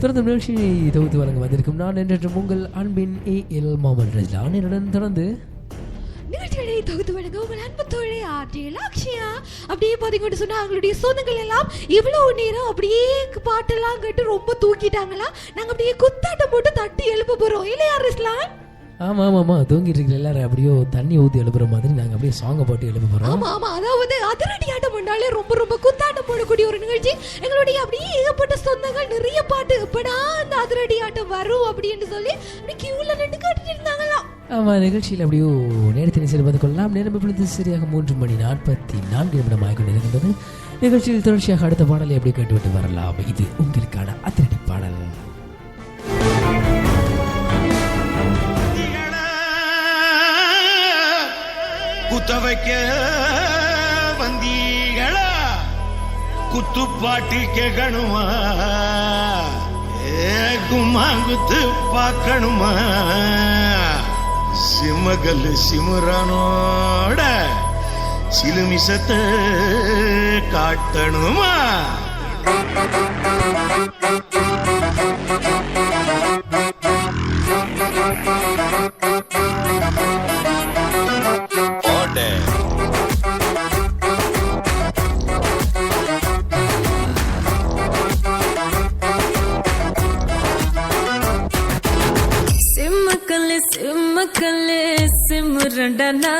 தொடர்ந்து நிகழ்ச்சியை தொகுத்து வழங்க வந்திருக்கும் நான் என்றும் உங்கள் அன்பின் AL முகமது ரஜ்லான். என்னுடன் தொடர்ந்து நிகழ்ச்சிகளை தொகுத்து வழங்க உங்கள் அன்பு தோழி ஆர்ஜே லக்ஷ்யா. அப்படியே பாத்தீங்கன்னு சொன்னா அவங்களுடைய சொந்தங்கள் எல்லாம் இவ்வளவு நேரம் அப்படியே பாட்டெல்லாம் கேட்டு ரொம்ப தூக்கிட்டாங்களா. நாங்க அப்படியே குத்தாட்டம் போட்டு தட்டி எழுப்ப போறோம் இல்லையா ரிஸ்லான்? ஆமா ஆமா ஆமா தூங்கிட்டு இருக்கீங்க எல்லாரும். அப்படியே தண்ணி ஊற்றி எழுப்புற மாதிரி நாங்கள் அப்படியே சாங்கை போட்டு எழுப்ப போகிறோம். ஆமா ஆமா, அதாவது அதிரடி ஆட்டம் பண்ணாலே ரொம்ப ரொம்ப குத்தாட்டம் போடக்கூடிய ஒரு நிகழ்ச்சி. எங்களுடைய அப்படியே ஏகப்பட்ட சொந்தங்கள் நிறைய பாட்டு எப்படா அந்த அதிரடி ஆட்டம் வரும் அப்படின்னு சொல்லி கியூல நின்று கேட்டுட்டு இருந்தாங்களாம். ஆமாம், நிகழ்ச்சியில் அப்படியோ நேரத்தினை சேர்ப்பது கொள்ளலாம். நேரம் இப்பொழுது சரியாக 3:44 ஆகிக்கொண்டிருக்கின்றது. நிகழ்ச்சியில் தொடர்ச்சியாக அடுத்த பாடலை எப்படி கேட்டுவிட்டு வரலாம். இது உங்களுக்கான அதிரடி பாடல். குத்த வைக்க வந்தீங்களா, குத்துப்பாட்டு கேட்கணுமா, கும்மாங்குத்து பார்க்கணுமா, சிம்மகல்லு சிமுரானோட சிலுமிசத்தை காட்டணுமா. சிம்ரண்டனா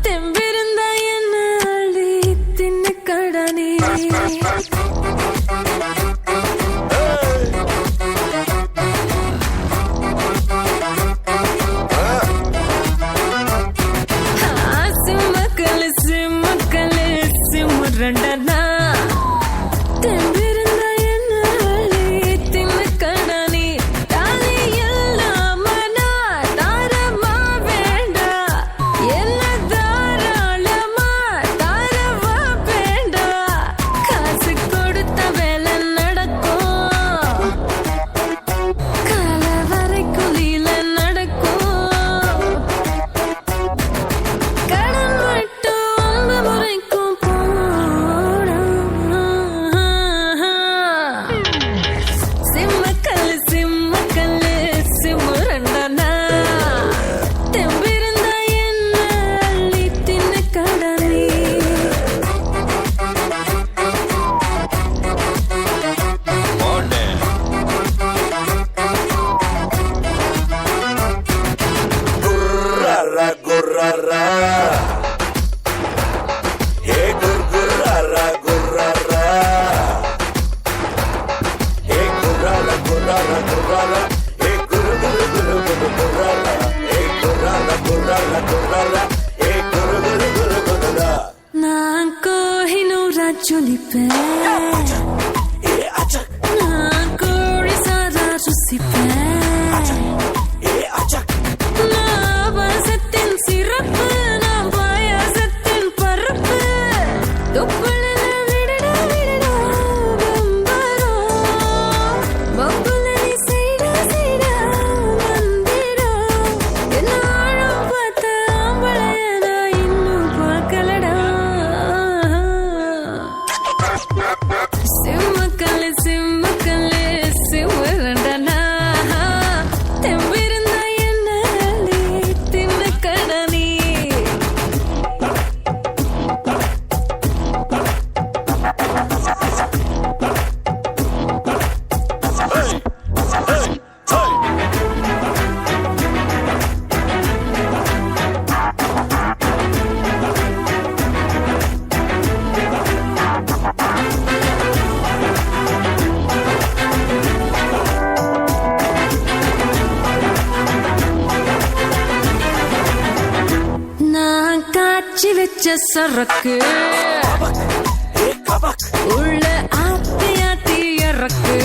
தெம்பிருந்த என்ன அள்ளி தின்னு கடனே. சிம்மக்கல்லு சிம்மக்கல்லு சிம்ரண்டனா தெம்பிருந்த என்ன அள்ளி தின்னு கடனே. நான் கோஹினூரா ஜொலிப்பேன், நான் கோழி சாரா ருசிப்பேன், நான் பாசத்தின் சிறப்பு, நான் பாயாசத்தின் பருப்பு, தொப்புளில் விடடா விடடா பம்பரோ, பம்புலி செய்டா செய்டா வந்திடா. என்னாலும் பார்த்த ஆம்பளைய நான் இன்னும் பார்க்கலடா. சிம்மக்கல்லு சிம்மக்கல்லு சிம்மரண்டனா தெம்பிருந்த என்ன அள்ளி தின்னு கடனே. நான் காய்ச்சி வச்ச சரக்கு உள்ள ஆத்தி ஆத்தி இறக்கு.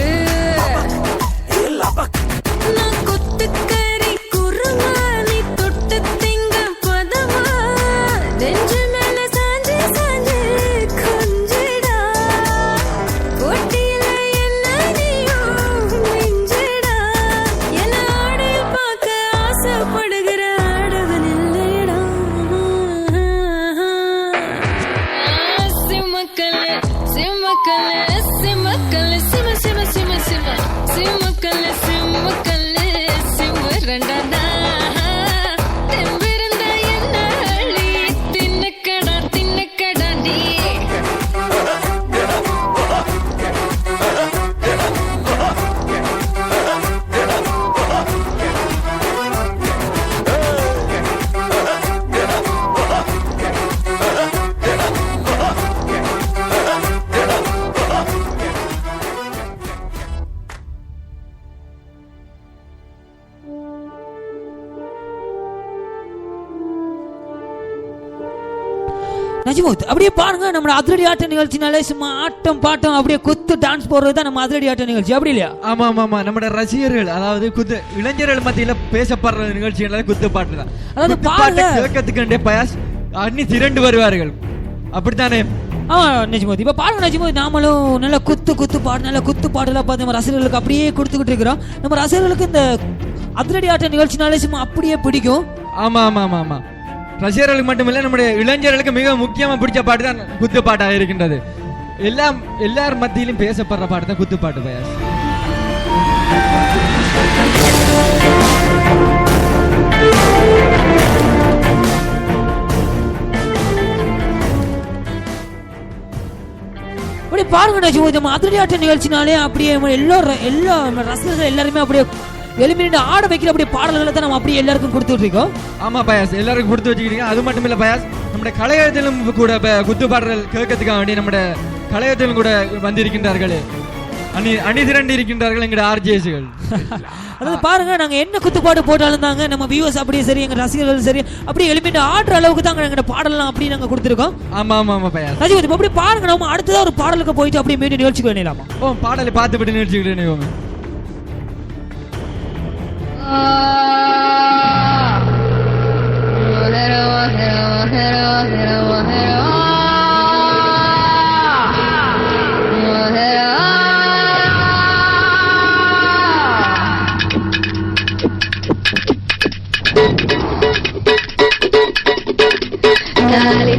நான் கொத்துக்கறி குருமா, நீ தொட்டு திங்க பதமா, நெஞ்சு மேல சாஞ்சு சாஞ்சு கொஞ்சிடா. போட்டியில என்ன நீயும் நெஞ்சிடா. என்ன ஆடையில் பார்க்க ஆசைப்படுகிற ஆடவன் இல்லைடா. நஜிமுத் அப்படியே பாருங்க, நம்ம அதிரடி ஆட்ட நிகழ்ச்சினாலே சும்மா ஆட்டம் பாட்டம் அப்படியே குத்து டான்ஸ் போடுறது தான் நம்ம அதிரடி ஆட்ட நிகழ்ச்சி, அப்படி இல்லையா? ஆமா ஆமா ஆமா, நம்ம ரசிகர்கள் அதாவது குத்து இளைஞர்கள் மத்தியில பேசப்படுற நிகழ்ச்சிகள் குத்து பாட்டு தான். அதாவது பாட்டு கேட்கறதுக்கு பயாஸ் அண்ணி திரண்டு வருவார்கள், அப்படித்தானே? நஜிமுத் இப்ப பாருங்க நஜிமுத், நாமளும் நல்ல குத்து பாட்டு நல்ல குத்து பாட்டுலாம் பார்த்து நம்ம ரசிகர்களுக்கு அப்படியே கொடுத்துக்கிட்டு இருக்கிறோம். நம்ம ரசிகர்களுக்கு இந்த அதிரடி ஆட்ட நிகழ்ச்சினாலே சும்மா அப்படியே பிடிக்கும். ஆமா ஆமா ஆமா ஆமா, ரசிகர்களுக்கு மட்டுமில்ல நம்முடைய இளைஞர்களுக்கு மிக முக்கியமா பிடிச்ச பாட்டு தான் குத்து பாட்டாக இருக்கின்றது. எல்லார் மத்தியிலும் பேசப்படுற பாட்டு தான் குத்து பாட்டு பயாஸ். அப்படியே பாருங்க நஜிமுத், நம்ம அதிரடி ஆட்ட நிகழ்ச்சினாலே அப்படியே எல்லா ரசிகர்கள் எல்லாருமே அப்படியே எலிமினேட் ஆட வைக்கிற அப்படியே பாடல்களை தான் நம்ம அப்படியே எல்லாருக்கும் கொடுத்துட்டு இருக்கோம். ஆமா பயாஸ், எல்லாருக்கும் கொடுத்து வச்சுக்கிட்டீங்க. அது மட்டும் இல்ல பயாஸ், நம்முடைய கலையத்திலும் கூட குத்து பாடல்கள் கேட்கறதுக்காக வேண்டிய நம்முடைய கலையத்திலும் கூட வந்திருக்கின்றார்கள், அணி திரண்டு இருக்கின்றார்கள் எங்களுடைய ஆர்ஜேஸ்கள். அதாவது பாருங்க, நாங்க என்ன குத்துப்பாடு போட்டாலும் தாங்க நம்ம வியூவர்ஸ் அப்படியே சரி, எங்க ரசிகர்கள் சரி அப்படியே எலிமினேட் ஆடுற அளவுக்கு தாங்க எங்க பாடலாம் அப்படியே நாங்க கொடுத்துருக்கோம். ஆமா ஆமா ஆமா பயாஸ். நஜிமுத் அப்படியே பாருங்க, நம்ம அடுத்ததா ஒரு பாடலுக்கு போயிட்டு அப்படியே மீண்டும் நிகழ்ச்சிக்கு வேணலாமா? பாடலை பார்த்துப்பட்டு நிகழ்ச்சிக்கு நினைவோம்.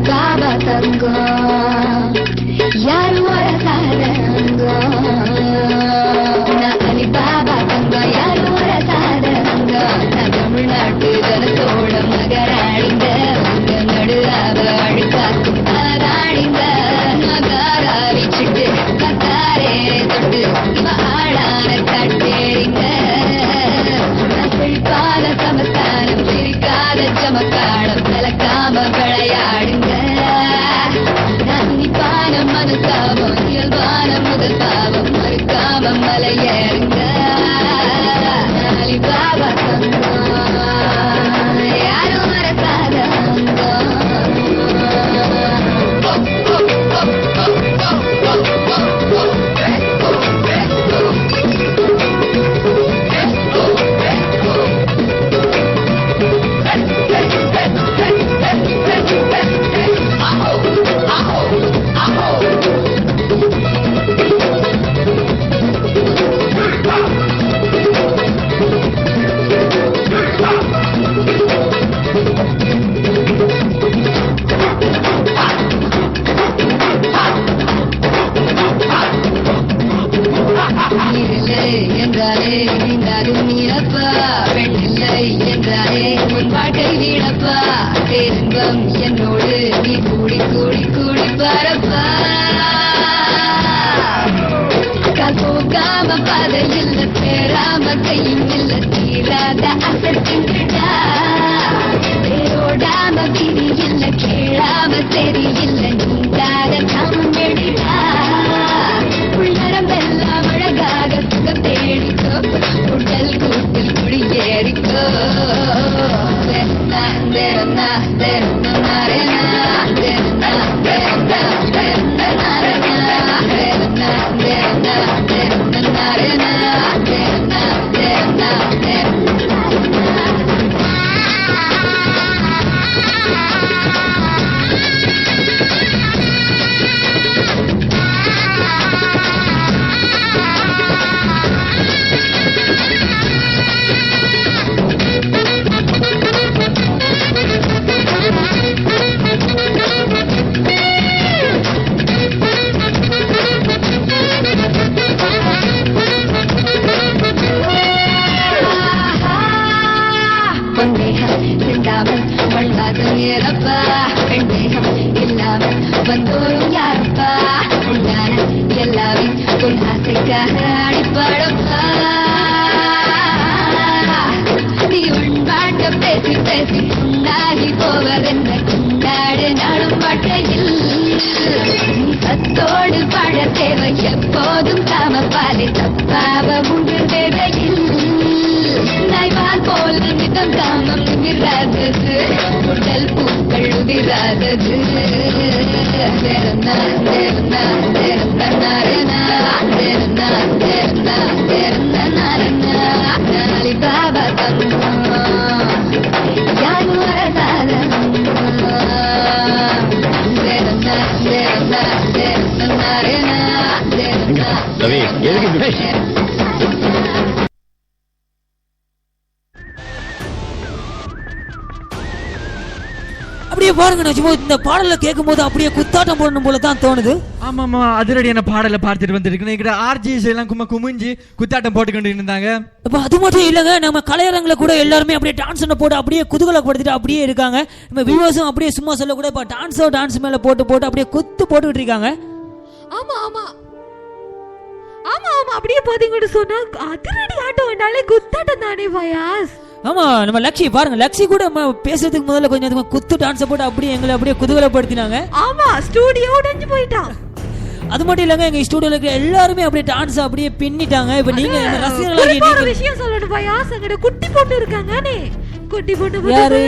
பாபா தங்கம் யாரு பாபா தங்கம் யாரு தமிழ்நாட்டு தனத்தோட மகராணிந்த நடுவாக அழுக்காக்கும் அழகாணிந்த மகாராவிச்சுட்டு கத்தாரே தொட்டு ஆளான கட்டேரிங்க பிடிக்காத சமஸ்தானம் பிரிக்காத சமக்காலம் கலக்காம விளையாடுங்க நன்னிப்பான மனுக்காமம் இயல்பான முதல் பாவம் மறுக்காம மலையேறுங்க பாபா யாரும் மறக்காத என்றாலே நீந்தாலும் நீரப்பா பெண்ணில்லை என்றாலே உன் வாழ்க்கை வீடப்பா பேரின்பம் என்னோடு நீ கூடி கூடி கூடி பாரப்பா போகாம பாதை இல்ல தேராம கையும் இல்ல தீராத அசத்தின்றா தேரோடாம விதி இல்ல கேளாம சரி இல்ல நீந்தாத தமிழா உள்ளரம்பெல்லாம் அழகாக சுகம் தேடிக்கோ உடல் கூட்டில் குடியேறிக்கோ ஏறப்பா பெண்டேகம் இல்லாமல் வந்தோரும் யாரப்பா உண்டான எல்லாமே உன் ஆசைக்காக அடிப்பாடப்பா நீ உன் பாட்ட பேசி பேசி உண்டாகி போவதென்ன கொண்டாடு நாடும் பாட்டையில் நீ சத்தோடு பாட தேவை எப்போதும் காமப்பாலை தப்பாவ உண்டு தேவையில் நாய்வால் போல் நிதம் காமம் நிமிராதது உடல் பூக்கள் உதிராதது பாபா யாரு ரவி எதுக்கு அப்படியே பாருங்க நஜ்மு, இந்த பாடலை கேட்கும் போது அப்படியே குத்தாட்டம் போடணும் போல தான் தோணுது. ஆமாமா, அதிரடியான பாடலை பார்த்துட்டு வந்திருக்கு. எங்கிட்ட ஆர்ஜிஸ் எல்லாம் குமிஞ்சு குத்தாட்டம் போட்டுக்கிட்டு இருந்தாங்க. இப்போ அது மட்டும் இல்லைங்க, நம்ம கலையரங்கில் கூட எல்லாருமே அப்படியே டான்ஸ் போட்டு அப்படியே குதூகலப்படுத்திட்டு அப்படியே இருக்காங்க. நம்ம வியூவர்ஸும் அப்படியே சும்மா சொல்ல கூட இப்போ டான்ஸ் மேல போட்டு அப்படியே குத்து போட்டுக்கிட்டு இருக்காங்க. ஆமா ஆமா ஆமா ஆமா அப்படியே பாத்தீங்கன்னு சொன்னா அதிரடி ஆட்டம் வேண்டாலே குத்தாட்டம் தானே பயாஸ். ஆமா, நம்ம லக்ஷி பாருங்க, லக்ஷி கூட பேசுறதுக்கு முதல்ல கொஞ்சம் குத்து டான்ஸ் போட்டு அப்படியே எங்களை அப்படியே குதூகலப்படுத்தினாங்க. ஆமா, ஸ்டூடியோ உடைஞ்சு போயிட்டான். அது மட்டும் இல்லங்க, எங்க ஸ்டூடியோல இருக்க எல்லாருமே அப்படியே டான்ஸ் அப்படியே பின்னிட்டாங்க. இப்ப நீங்க ரசிகர்களாக ஒரு விஷயம் சொல்லணும் பயாஸ், அங்க குட்டி பொண்ணு இருக்காங்கனே. குட்டி பொண்ணு யாரு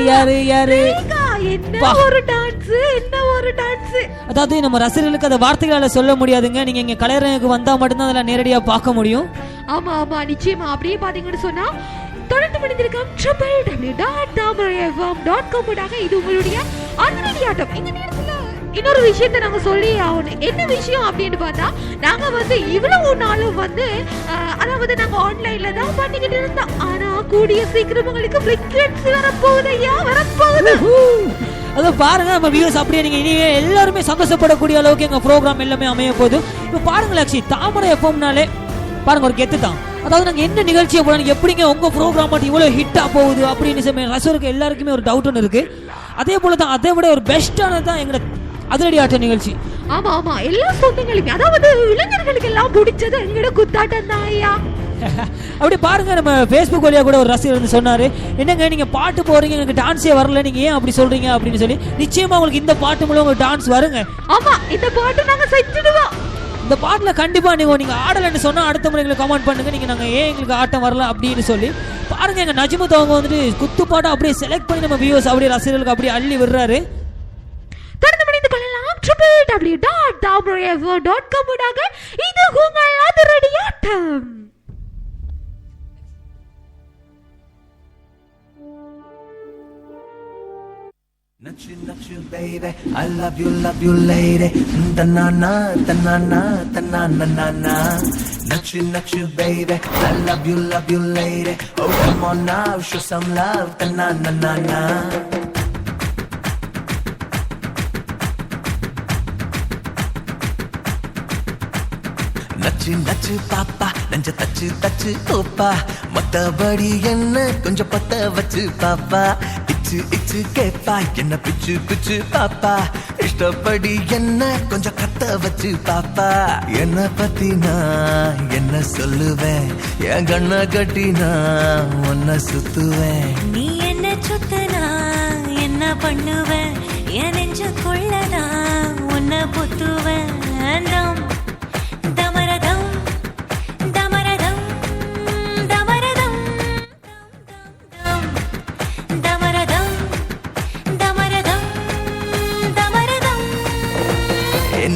என்ன ஒரு டான்ஸ், என்ன ஒரு டான்ஸ். அதாவது நம்ம ரசிகர்களுக்கு அந்த வார்த்தைகளால சொல்ல முடியாதுங்க. நீங்க இங்க கலையரங்குக்கு வந்தா மட்டும்தான் அதெல்லாம் நேரடியா பார்க்க முடியும். ஆமா ஆமா நிச்சயமா. அப்படியே பாத்தீங்கன்னு சொன்னா தொடர்ந்து மணிந்திருக்கும் www.tamaraifm.com இது உங்களுடைய அதிரடி ஆட்டம். இந்த நேரத்துல இன்னொரு விஷயத்தை நாங்க சொல்லி ஆகணும். என்ன விஷயம் அப்படின்னு பார்த்தா, நாங்க இவ்வளவு நாளும் அதாவது நாங்க ஆன்லைன்ல தான் பண்ணிக்கிட்டு இருந்தோம். ஆனா கூடிய சீக்கிரம் உங்களுக்கு ஃப்ரீக்வென்சி வரப்போகுது. அதை பாருங்க, நம்ம வியூஸ் அப்படியே நீங்க இனிமே எல்லாருமே சந்தோஷப்படக்கூடிய அளவுக்கு எங்க ப்ரோக்ராம் எல்லாமே அமைய போகுது. இப்ப பாருங்க லக்ஷி, தாமரை எஃப்எம்னாலே பாருங்க ஒரு கெத்து தான். அதாவது நாங்க என்ன நிகழ்ச்சியை போறோம், எப்படிங்க உங்க ப்ரோக்ராம் மட்டும் இவ்வளவு ஹிட்டா போகுது அப்படின்னு ரசிகருக்கு எல்லாருக்குமே ஒரு டவுட் ஒன்று இருக்கு. அதே போல தான் அதை விட ஒரு பெஸ்டானது தான் எங்களோட அதிரடி ஆட்ட நிகழ்ச்சி. ஆமா ஆமா, எல்லா சொந்தங்களுமே அதாவது இளைஞர்களுக்கு எல்லாம் பிடிச்சது எங்களோட குத்தாட்டம் தான் ஐயா. அப்படி பாருங்க, நம்ம ஃபேஸ்புக் வழியா கூட ஒரு ரசிகர் வந்து சொன்னாரு, என்னங்க நீங்க பாட்டு போறீங்க, எனக்கு டான்ஸே வரல, நீங்க ஏன் அப்படி சொல்றீங்க அப்படின்னு சொல்லி. நிச்சயமா உங்களுக்கு இந்த பாட்டு மூலம் உங்களுக்கு டான்ஸ் வருங்க. ஆமா, இந்த பாட்டு நாங்க செஞ்சிடுவோம். இந்த பாட்டுல கண்டிப்பா நீங்க ஆடலன்னு சொன்னா அடுத்த முறை எங்களுக்கு கமெண்ட் பண்ணுங்க, நாங்க ஏன் எங்களுக்கு ஆட்டம் வரல அப்படின்னு சொல்லி. பாருங்க, எங்க நஜ்முத் அவங்க வந்துட்டு குத்து பாட்டை அப்படியே செலக்ட் பண்ணி நம்ம வியூவர்ஸ் அப்படியே ரசிகர்களுக்கு அப்படியே அள்ளி விடுறாரு. தொடர்ந்து மணிந்து கொள்ளலாம் www.tamaraifm.com இது உங்கள் அதிரடி ஆட்டம். Nachu nachu baby, I love you lady. Ta-na-na, ta-na-na, ta-na-na-na-na. Nachu nachu baby, I love you lady. Oh come on now, show some love. Ta-na-na-na-na. நச்சு நச்சு பாப்பா, நெஞ்ச தச்சு தச்சு ஓப்பா, மத்தபடி என்ன கொஞ்சம் பத்த வச்சு பாப்பா. இச்சு இச்சு கேப்பா, என்ன பிச்சு பிச்சு பாப்பா, இஷ்டப்படி என்ன கொஞ்சம் கத்த வச்சு பாப்பா. என்ன பத்தி நான் என்ன சொல்லுவேன், என் கண்ண கட்டி நான் உன்ன சுத்துவேன். நீ என்ன சுத்தனா என்ன பண்ணுவேன், என் நெஞ்சுக்குள்ளதான் உன்ன புத்துவேன்.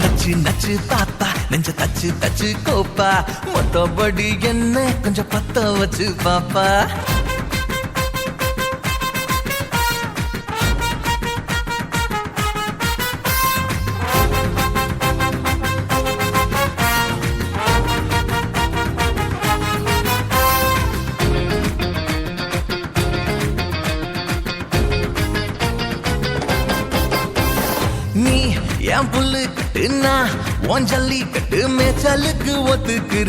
நச்சு நச்சு பாப்பா, நெஞ்ச தச்சு தச்சு கோப்பா, மொத்தபடி என்ன கொஞ்சம் பத்த வச்சு பாப்பா. நீ என் புல்லு கட்டுனா உன் ஜல்லி கட்டு மேச்சலுக்கு ஒத்துக்கு.